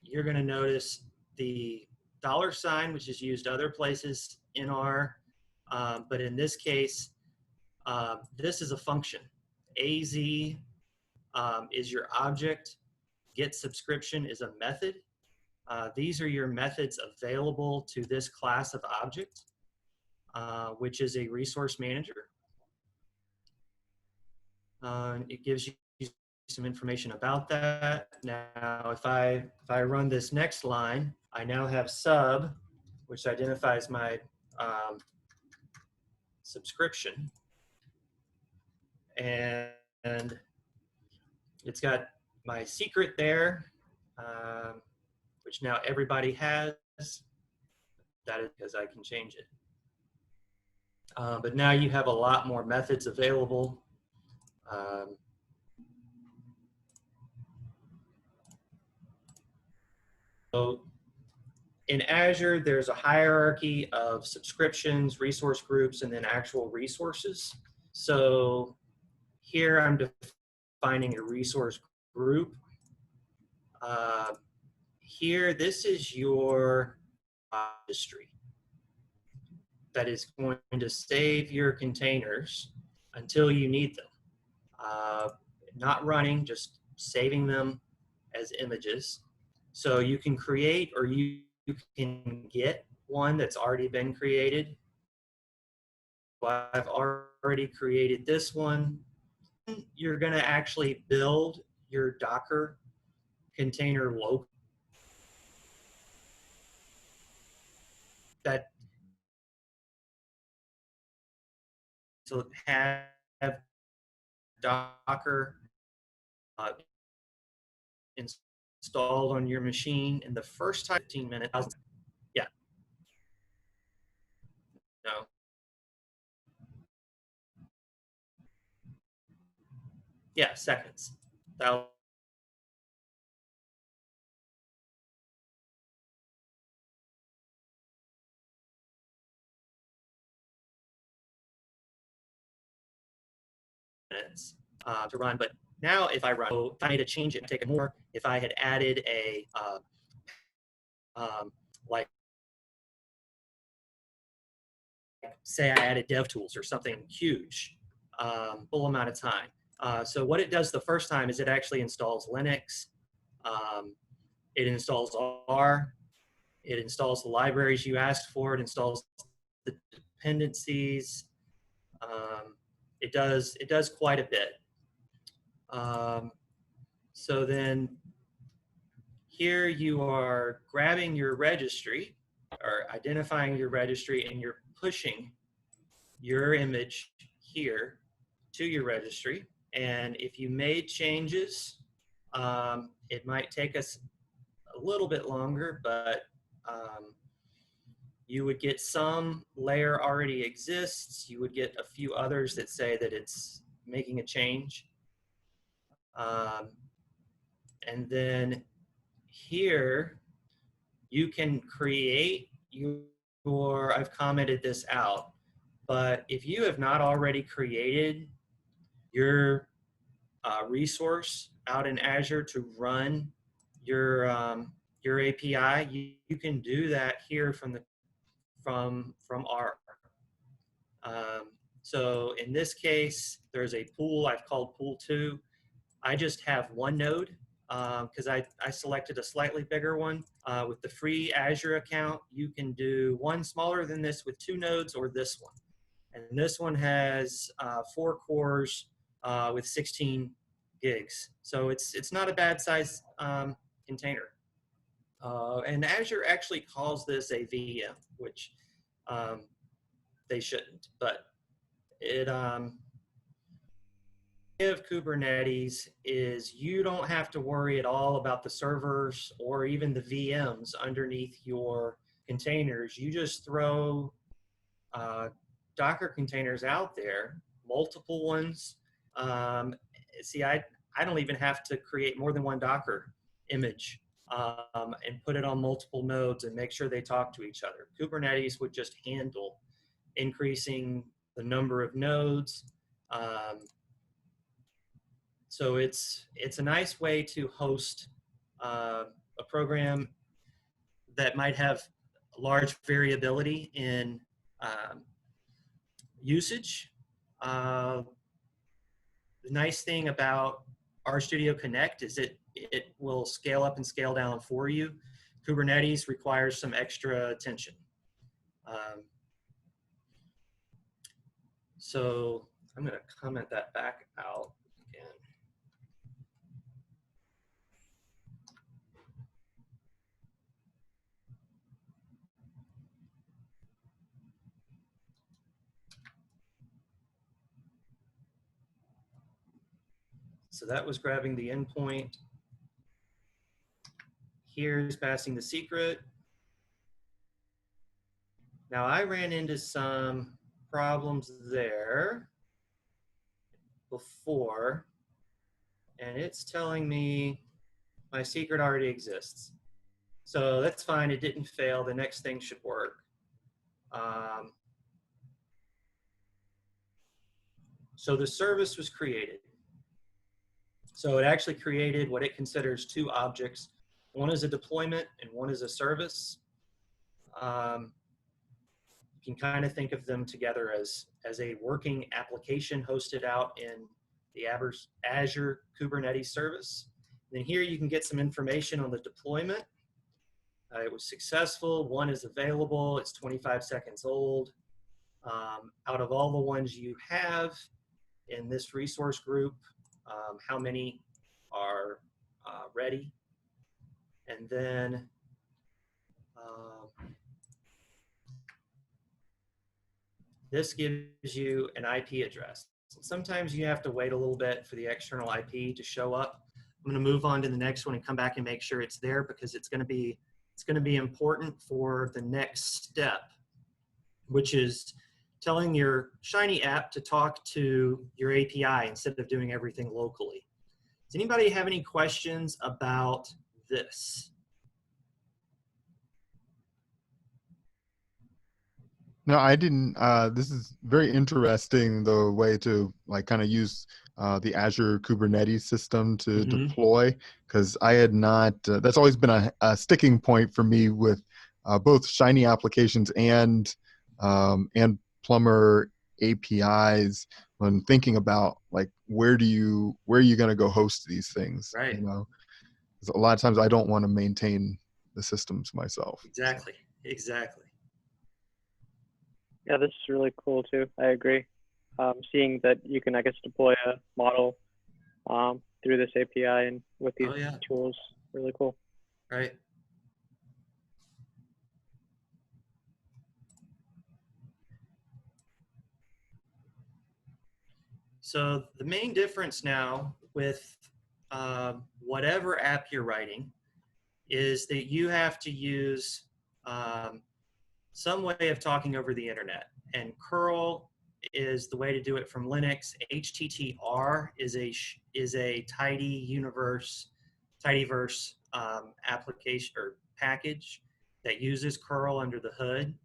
you're going to notice the $, which is used other places in R. But in this case, this is a function. AZ is your object. Get subscription is a method. These are your methods available to this class of object, which is a resource manager. It gives you some information about that. Now, if I run this next line, I now have sub, which identifies my subscription, and it's got my secret there, which now everybody has. That is because I can change it. But now you have a lot more methods available. in Azure, there's a hierarchy of subscriptions, resource groups, and then actual resources. So here I'm defining a resource group. Here, this is your registry that is going to save your containers until you need them. Not running, just saving them as images. So you can create or you can get one that's already been created. I've already created this one. You're going to actually build your Docker container local that to have Docker installed on your machine in the first time 15 minutes. Yeah. No. Yeah, seconds. That'll minutes to run. But now if I run, if I made a change, it would take more. If I had added a like say I added DevTools or something huge, full amount of time. So what it does the first time is it actually installs Linux, it installs R, it installs the libraries you asked for, it installs the dependencies. It does quite a bit. So then here you are grabbing your registry or identifying your registry and you're pushing your image here to your registry. And if you made changes, it might take us a little bit longer, but you would get some layer already exists. You would get a few others that say that it's making a change. And then here you can create your, I've commented this out, but if you have not already created your resource out in Azure to run your API, you can do that here from R. So in this case, there's a pool I've called pool 2. I just have one node because I selected a slightly bigger one. With the free Azure account, you can do one smaller than this with 2 nodes or this one. And this one has 4 cores with 16 gigs. So it's not a bad size container. And Azure actually calls this a VM, which they shouldn't, but it of Kubernetes is you don't have to worry at all about the servers or even the VMs underneath your containers. You just throw Docker containers out there, multiple ones. See, I don't even have to create more than one Docker image and put it on multiple nodes and make sure they talk to each other. Kubernetes would just handle increasing the number of nodes. So it's a nice way to host a program that might have large variability in usage. The nice thing about RStudio Connect is it will scale up and scale down for you. Kubernetes requires some extra attention. So I'm going to comment that back out again. So that was grabbing the endpoint. Here's passing the secret. Now I ran into some problems there before, and it's telling me my secret already exists. So that's fine. It didn't fail. The next thing should work. So the service was created. So it actually created what it considers two objects. One is a deployment and one is a service. You can kind of think of them together as a working application hosted out in the Azure Kubernetes service. And then here you can get some information on the deployment. It was successful. One is available. It's 25 seconds old. Out of all the ones you have in this resource group, how many are ready? And then this gives you an IP address. So sometimes you have to wait a little bit for the external IP to show up. I'm going to move on to the next one and come back and make sure it's there, because it's going to be important for the next step, which is telling your Shiny app to talk to your API instead of doing everything locally. Does anybody have any questions about this? No, I didn't. This is very interesting, the way to like kind of use the Azure Kubernetes system to deploy, because I had not, that's always been a sticking point for me with both Shiny applications and Plumber APIs when thinking about like where are you going to go host these things, Right. you know? 'Cause a lot of times I don't want to maintain the systems myself. Exactly. Exactly. Yeah, this is really cool too. I agree. Seeing that you can, I guess, deploy a model through this API and with these tools, really cool. Right. So the main difference now with whatever app you're writing is that you have to use some way of talking over the internet. And curl is the way to do it from Linux. HTTR is a tidyverse application or package that uses curl under the hood.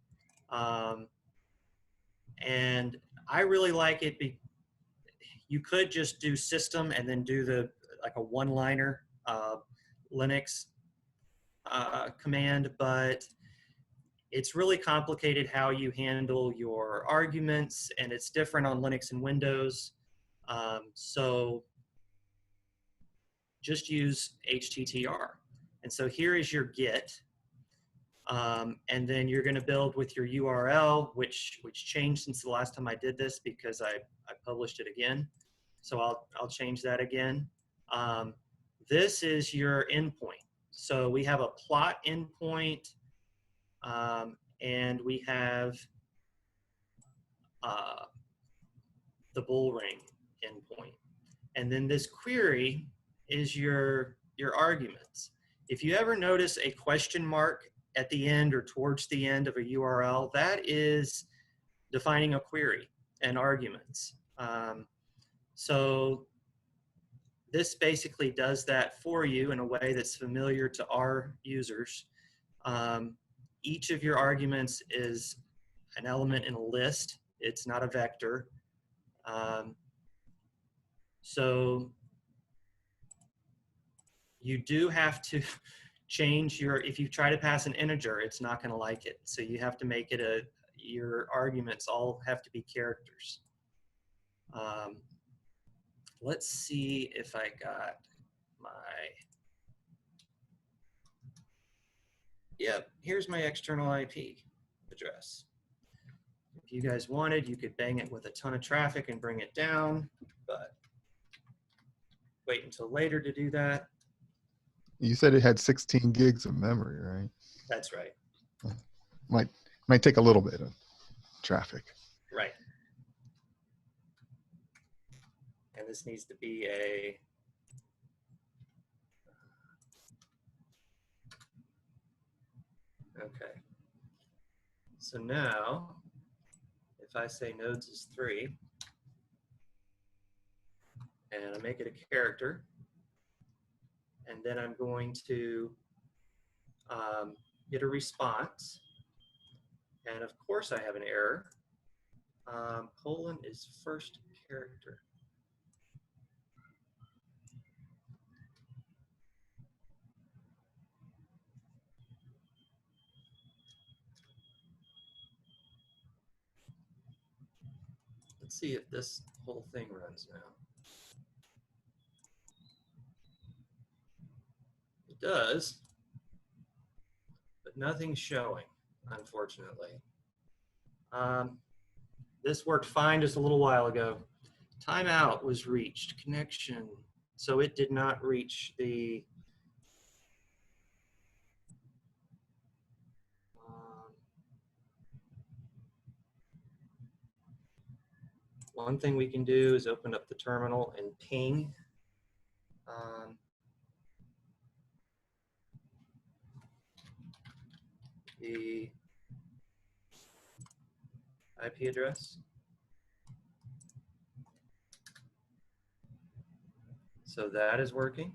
And I really like it. You could just do system and then do like a one-liner Linux command, but it's really complicated how you handle your arguments, and it's different on Linux and Windows. So just use HTTR. And so here is your Git. And then you're going to build with your URL, which changed since the last time I did this because I published it again. So I'll change that again. This is your endpoint. So we have a plot endpoint, and we have the bullring endpoint. And then this query is your arguments. If you ever notice a question mark at the end or towards the end of a URL, that is defining a query and arguments. So this basically does that for you in a way that's familiar to our users. Each of your arguments is an element in a list. It's not a vector. So you do have to change if you try to pass an integer, it's not going to like it. So you have to make it your arguments all have to be characters. Let's see if I got yep, here's my external IP address. If you guys wanted, you could bang it with a ton of traffic and bring it down, but wait until later to do that. You said it had 16 gigs of memory, right? That's right. Might take a little bit of traffic. Right. And this needs to be a okay. So now, if I say nodes is 3, and I make it a character, and then I'm going to get a response. And of course I have an error. Colon is first character. Let's see if this whole thing runs now. It does, but nothing's showing, unfortunately. This worked fine just a little while ago. Timeout was reached, connection. So it did not reach the one thing we can do is open up the terminal and ping the IP address. So that is working.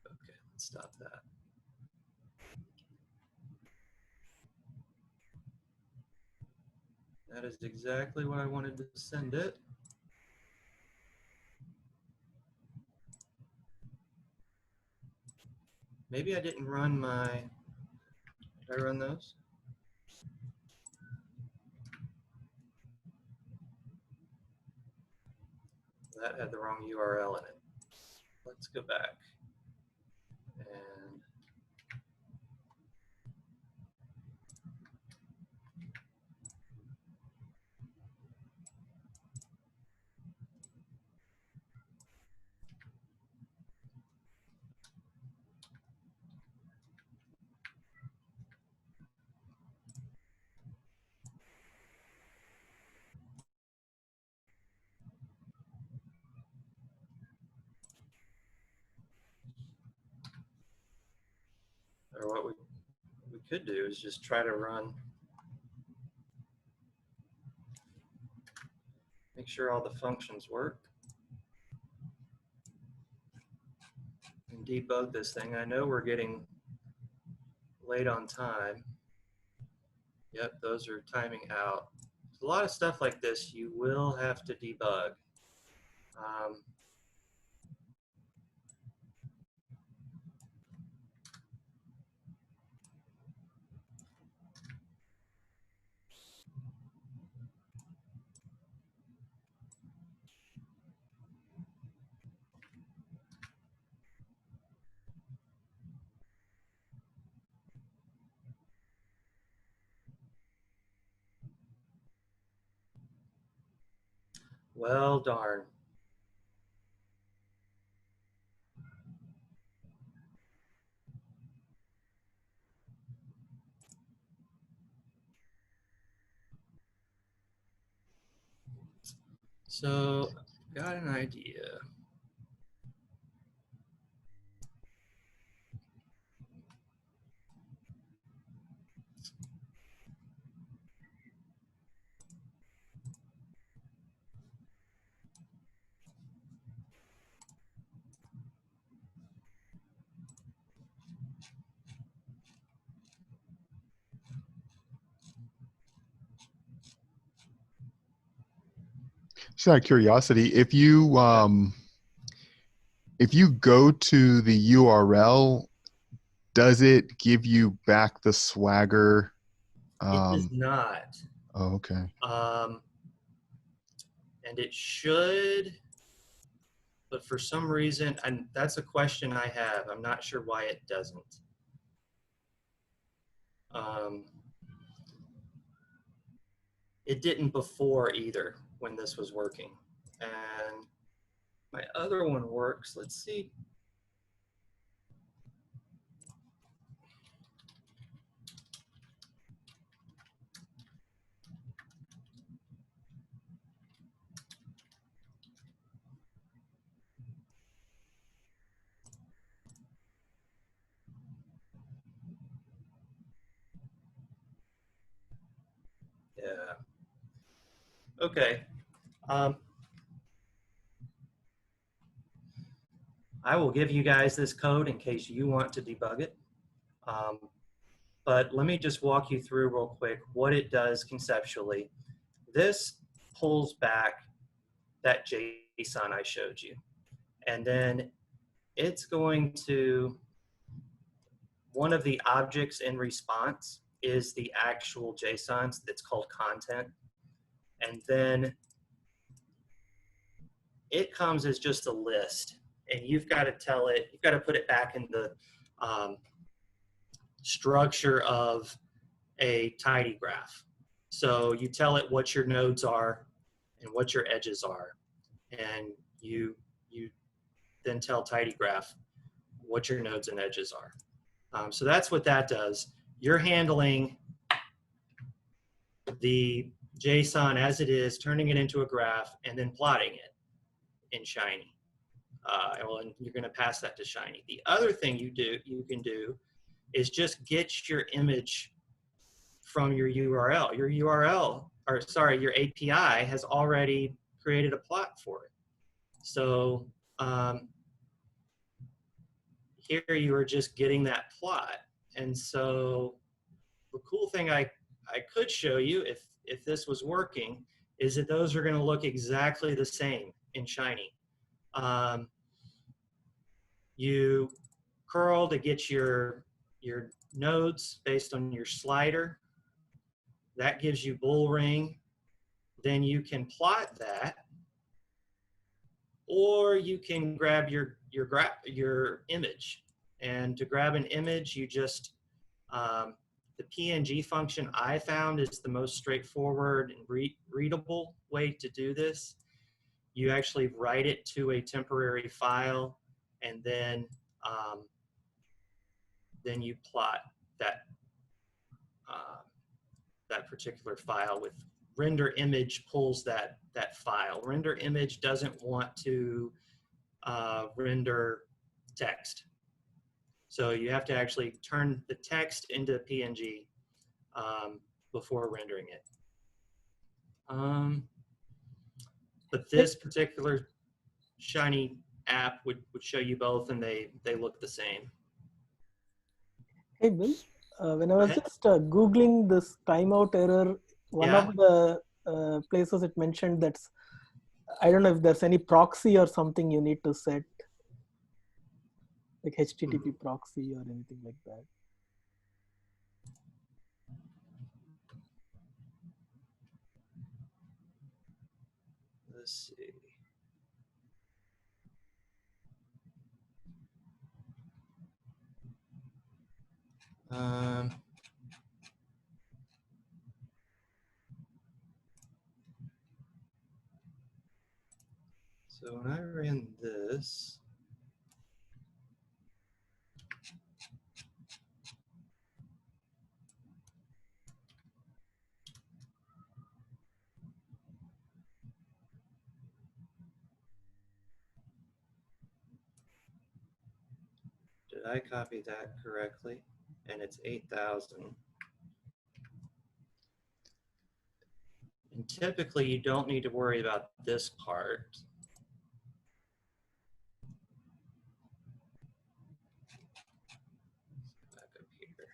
Okay, let's stop that. That is exactly what I wanted to send it. Maybe I didn't run my, did I run those? That had the wrong URL in it. Let's go back. And or what we could do is just try to run, make sure all the functions work, and debug this thing. I know we're getting late on time. Yep, those are timing out. A lot of stuff like this you will have to debug. Well, darn. So, got an idea. Just out of curiosity, if you go to the URL, does it give you back the Swagger? It does not. Oh, okay. And it should, but for some reason, and that's a question I have. I'm not sure why it doesn't. It didn't before either when this was working. And my other one works. Let's see. Okay. I will give you guys this code in case you want to debug it. But let me just walk you through real quick what it does conceptually. This pulls back that JSON I showed you. And then it's going to, one of the objects in response is the actual JSON that's called content. And then it comes as just a list. And you've got to tell it, you've got to put it back in the structure of a tidy graph. So you tell it what your nodes are and what your edges are. And you then tell tidy graph what your nodes and edges are. So that's what that does. You're handling the JSON as it is, turning it into a graph, and then plotting it in Shiny. And you're going to pass that to Shiny. The other thing you can do is just get your image from your URL. Your API has already created a plot for it. So here you are just getting that plot. And so the cool thing I could show you if this was working is that those are going to look exactly the same in Shiny. You curl to get your nodes based on your slider. That gives you bull ring. Then you can plot that, or you can grab your image. And to grab an image, you just the PNG function I found is the most straightforward and readable way to do this. You actually write it to a temporary file, and then you plot that that particular file with render image pulls that file. Render image doesn't want to render text. So you have to actually turn the text into PNG before rendering it. But this particular Shiny app would show you both, and they look the same. Hey Bill, when I was just Googling this timeout error, one of the places it mentioned that's, I don't know if there's any proxy or something you need to set, like HTTP proxy or anything like that. Let's see. So when I ran this, did I copy that correctly? And it's 8,000. And typically you don't need to worry about this part. Back up here.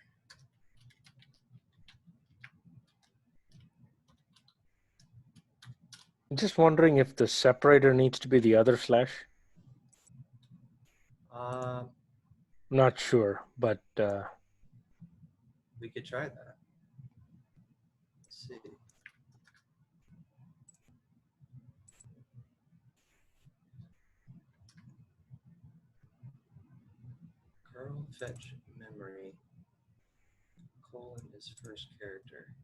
I'm just wondering if the separator needs to be the other slash. Not sure, but we could try that. Let's see. Curl fetch memory, colon is first character.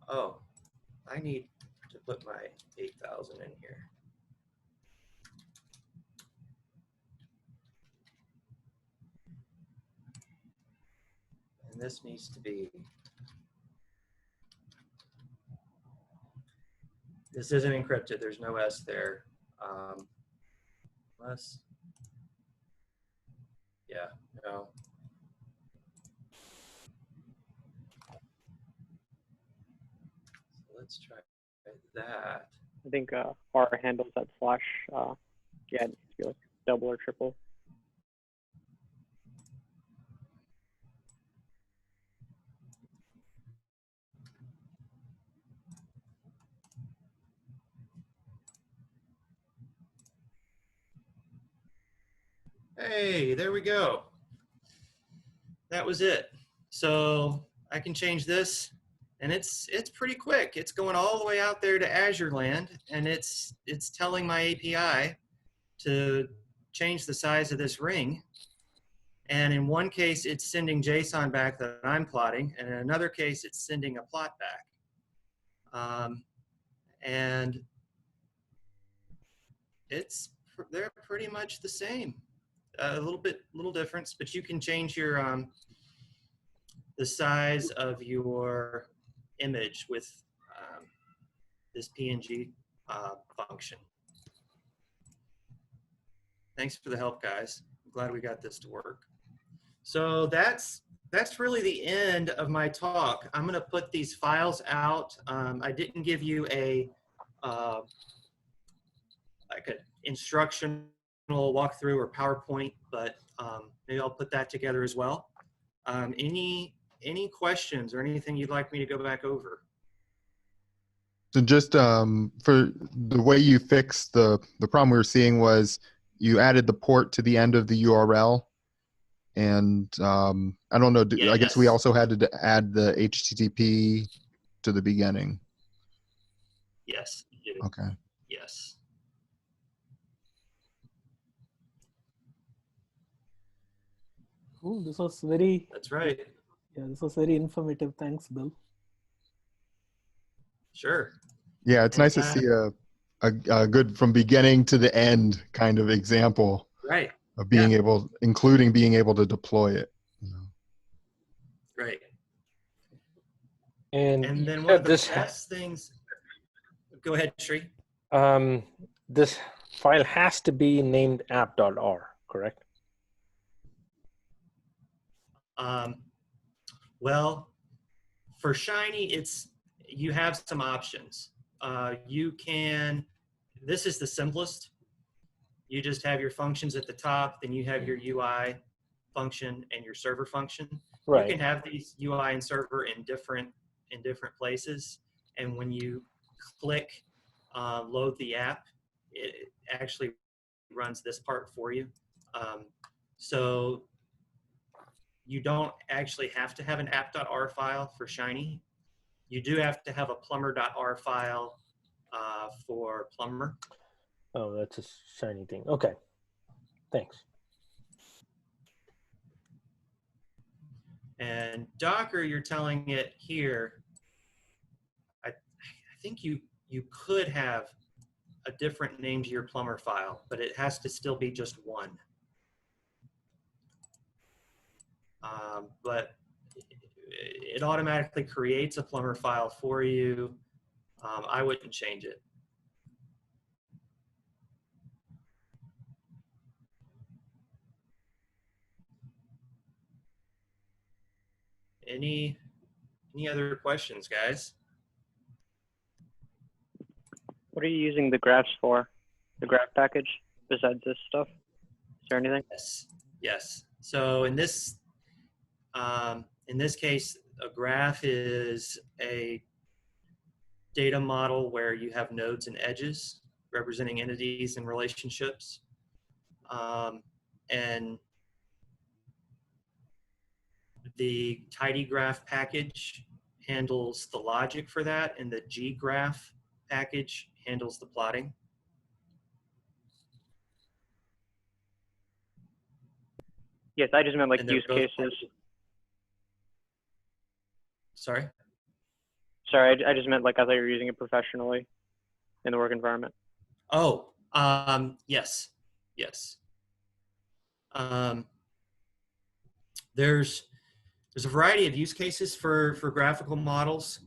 Oh, I need to put my 8,000 in here. And this needs to be, this isn't encrypted, there's no S there. Unless, yeah, no. let's try that. I think R handles that slash. Yeah, it needs to be like double or triple. Hey, there we go. That was it. So I can change this, and it's pretty quick. It's going all the way out there to Azure land, and it's telling my API to change the size of this ring. And in one case, it's sending JSON back that I'm plotting, and in another case, it's sending a plot back. And they're pretty much the same. A little difference, but you can change your the size of your image with this PNG function. Thanks for the help, guys. I'm glad we got this to work. So that's really the end of my talk. I'm going to put these files out. I didn't give you a like an instructional walkthrough or PowerPoint, but maybe I'll put that together as well. Any questions or anything you'd like me to go back over? So just for the way you fixed the problem we were seeing was you added the port to the end of the URL. And I don't know, I guess we also had to add the HTTP to the beginning. Yes, you do. Okay. Yes. Oh, this was very. That's right. Yeah, this was very informative. Thanks, Bill. Sure. Yeah, it's nice to see a good from beginning to the end kind of example. Right. Of being able, including being able to deploy it. You know. Right. And then one of the best things. Go ahead, Sri. This file has to be named app.r, correct? Well, for Shiny, you have some options. You can. This is the simplest. You just have your functions at the top, then you have your UI function and your server function. Right. You can have these UI and server in different places, and when you click load the app, it actually runs this part for you. So you don't actually have to have an app.r file for Shiny. You do have to have a plumber.r file for Plumber. Oh, that's a Shiny thing. Okay, thanks. And Docker, you're telling it here, I think you could have a different name to your Plumber file, but it has to still be just one. But it automatically creates a Plumber file for you. I wouldn't change it. Any other questions, guys? What are you using the graphs for? The graph package besides this stuff? Is there anything? Yes. So in this case, a graph is a data model where you have nodes and edges representing entities and relationships. And the tidygraph package handles the logic for that, and the ggraph package handles the plotting. Yes, I just meant like use cases. Sorry? Sorry, I just meant like I thought you were using it professionally in the work environment. Oh, yes. There's a variety of use cases for graphical models.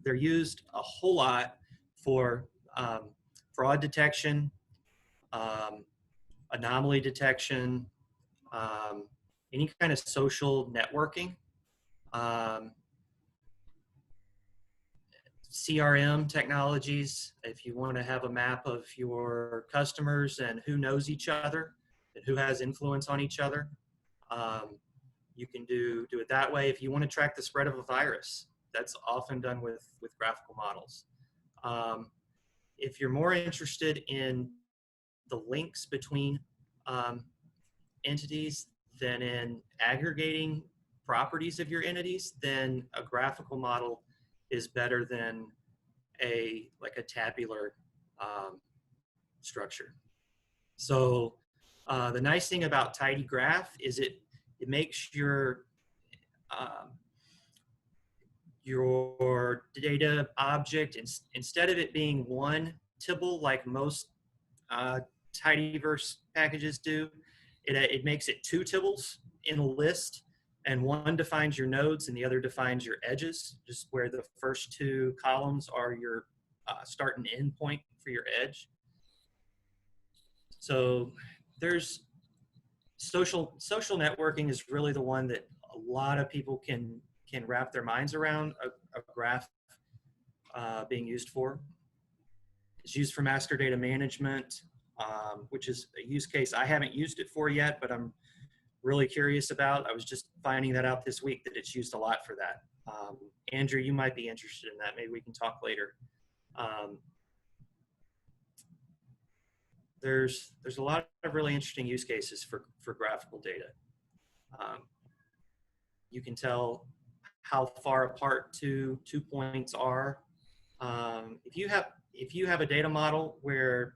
They're used a whole lot for fraud detection, anomaly detection, any kind of social networking. CRM technologies, if you want to have a map of your customers and who knows each other and who has influence on each other, you can do it that way. If you want to track the spread of a virus, that's often done with graphical models. If you're more interested in the links between entities than in aggregating properties of your entities, then a graphical model is better than like a tabular structure. So the nice thing about Tidy Graph is it makes your data object, instead of it being one tibble like most Tidyverse packages do, it makes it two tibbles in a list, and one defines your nodes and the other defines your edges, just where the first two columns are your start and end point for your edge. So there's social networking is really the one that a lot of people can wrap their minds around a graph being used for. It's used for master data management, which is a use case I haven't used it for yet, but I'm really curious about. I was just finding that out this week that it's used a lot for that. Andrew, you might be interested in that. Maybe we can talk later. There's a lot of really interesting use cases for graphical data. You can tell how far apart two points are. If you have a data model where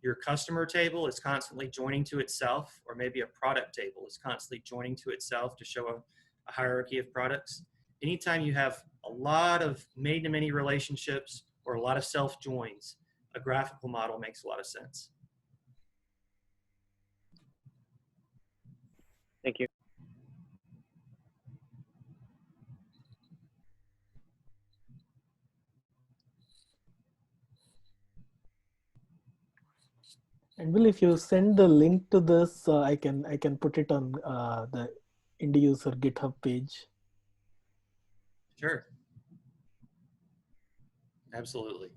your customer table is constantly joining to itself, or maybe a product table is constantly joining to itself to show a hierarchy of products, anytime you have a lot of many relationships or a lot of self joins, a graphical model makes a lot of sense. Thank you. And Will, if you send the link to this, I can put it on the IndyUseR GitHub page. Sure. Absolutely.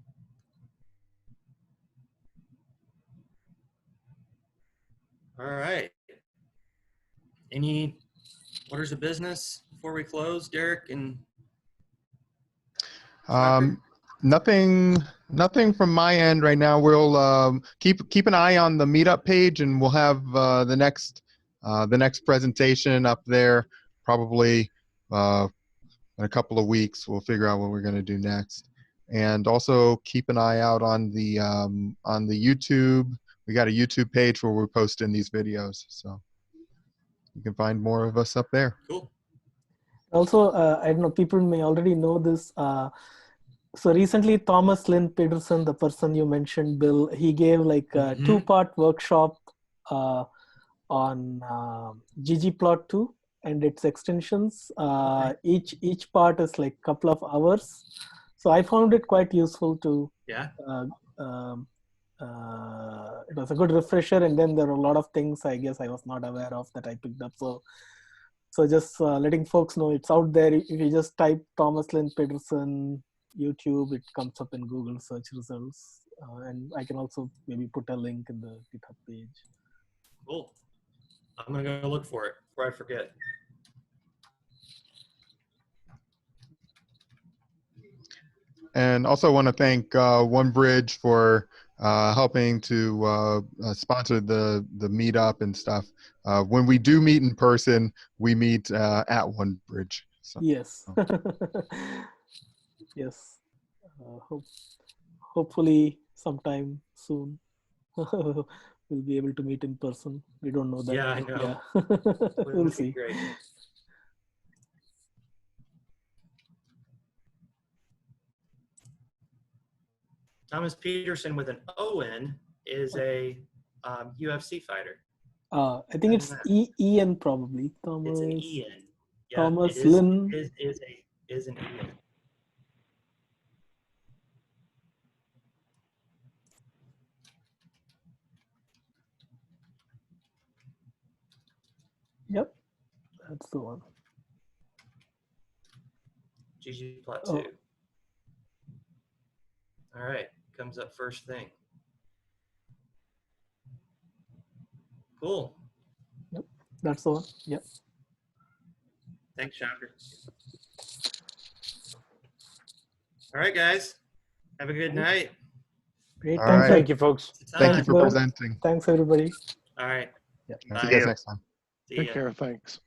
All right. Any orders of business before we close, Derek and Nothing from my end right now. We'll keep an eye on the Meetup page, and we'll have the next presentation up there probably in a couple of weeks. We'll figure out what we're going to do next, and also keep an eye out on the YouTube. We got a YouTube page where we're posting these videos, so you can find more of us up there. Cool. Also, I don't know, people may already know this. So recently, Thomas Lynn Peterson, the person you mentioned, Bill, he gave like a two-part workshop on ggplot2 and its extensions. Each part is like a couple of hours. So I found it quite useful to. Yeah. It was a good refresher, and then there are a lot of things I guess I was not aware of that I picked up. So just letting folks know it's out there. If you just type Thomas Lynn Peterson YouTube, it comes up in Google search results. And I can also maybe put a link in the GitHub page. Cool. I'm going to go look for it before I forget. And also want to thank OneBridge for helping to sponsor the Meetup and stuff. When we do meet in person, we meet at OneBridge. So. Yes. Yes. Hopefully sometime soon we'll be able to meet in person. We don't know that. Yeah, I know. Yeah. We'll see. Great. Thomas Peterson with an O-N is a UFC fighter. I think it's Ian probably. Thomas. It's an Ian. Yeah, Thomas it Lynn. is an Ian. Yep, that's the one. ggplot2. All right, comes up first thing. Cool. Yep, that's the one. Yep. Thanks, Shocker. All right, guys. Have a good night. Great. All Thanks. right. Thank you, folks. Thank you Thanks, for Bill. presenting. Thanks, everybody. All right. Yep. Bye. See you guys next time. See Take ya. care. Thanks.